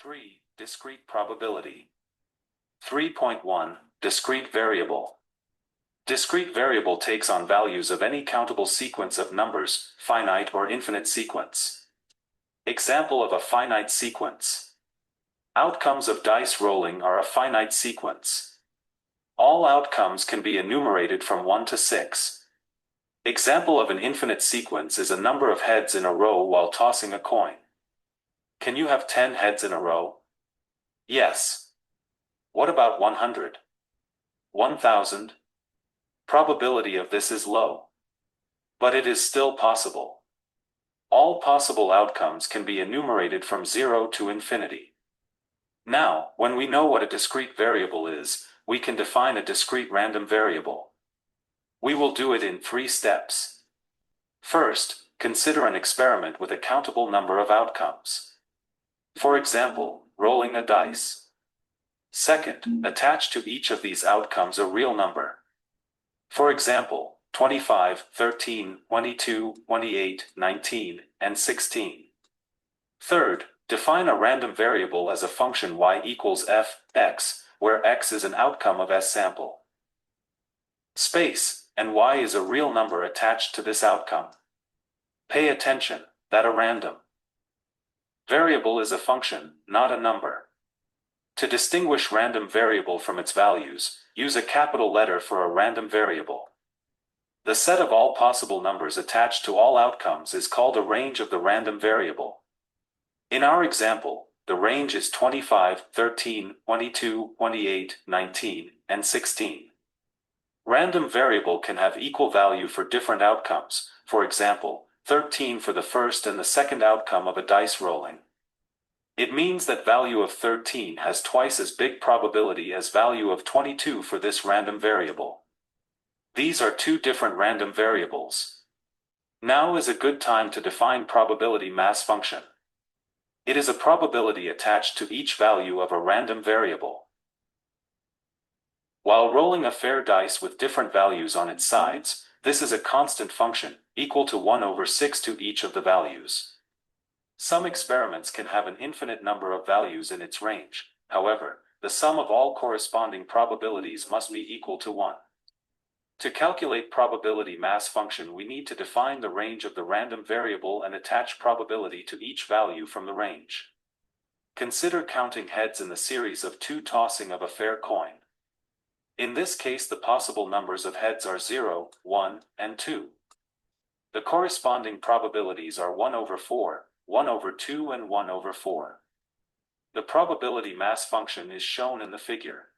3. Discrete probability. 3.1. Discrete variable. Discrete variable takes on values of any countable sequence of numbers, finite or infinite sequence. Example of a finite sequence. Outcomes of dice rolling are a finite sequence. All outcomes can be enumerated from 1 to 6. Example of an infinite sequence is a number of heads in a row while tossing a coin. Can you have 10 heads in a row? Yes. What about 100? 1000? Probability of this is low. But it is still possible. All possible outcomes can be enumerated from 0 to infinity. Now, when we know what a discrete variable is, we can define a discrete random variable. We will do it in 3 steps. First, consider an experiment with a countable number of outcomes. For example, rolling a dice. Second, attach to each of these outcomes a real number. For example, 25, 13, 22, 28, 19, and 16. Third, define a random variable as a function y equals f(x), where x is an outcome of S sample. Space, and y is a real number attached to this outcome. Pay attention, that a random variable is a function, not a number. To distinguish random variable from its values, use a capital letter for a random variable. The set of all possible numbers attached to all outcomes is called a range of the random variable. In our example, the range is 25, 13, 22, 28, 19, and 16. Random variable can have equal value for different outcomes, for example, 13 for the first and the second outcome of a dice rolling. It means that value of 13 has twice as big probability as value of 22 for this random variable. These are 2 different random variables. Now is a good time to define probability mass function. It is a probability attached to each value of a random variable. While rolling a fair dice with different values on its sides, this is a constant function, equal to 1 over 6 to each of the values. Some experiments can have an infinite number of values in its range. However, the sum of all corresponding probabilities must be equal to 1. To calculate probability mass function, we need to define the range of the random variable and attach probability to each value from the range. Consider counting heads in the series of 2 tossing of a fair coin. In this case, the possible numbers of heads are 0, 1, and 2. The corresponding probabilities are 1 over 4, 1 over 2, and 1 over 4. The probability mass function is shown in the figure.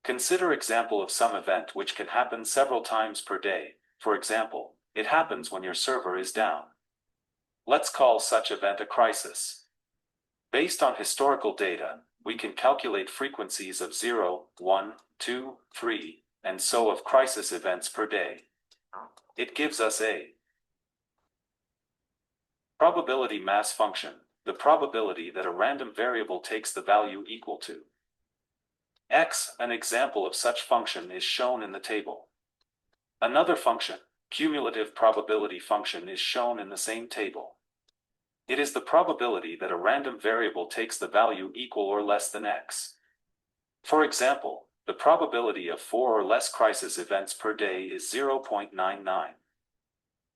Consider example of some event which can happen several times per day. For example, it happens when your server is down. Let's call such event a crisis. Based on historical data, we can calculate frequencies of 0, 1, 2, 3, and so of crisis events per day. It gives us a probability mass function, the probability that a random variable takes the value equal to x. An example of such function is shown in the table. Another function, cumulative probability function, is shown in the same table. It is the probability that a random variable takes the value equal or less than x. For example, the probability of 4 or less crisis events per day is 0.99.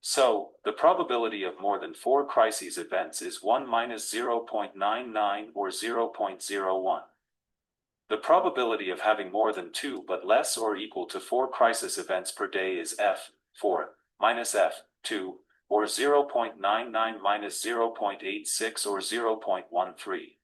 So, the probability of more than 4 crises events is 1 minus 0.99 or 0.01. The probability of having more than 2 but less or equal to 4 crisis events per day is f(4) minus f(2), or 0.99 minus 0.86 or 0.13.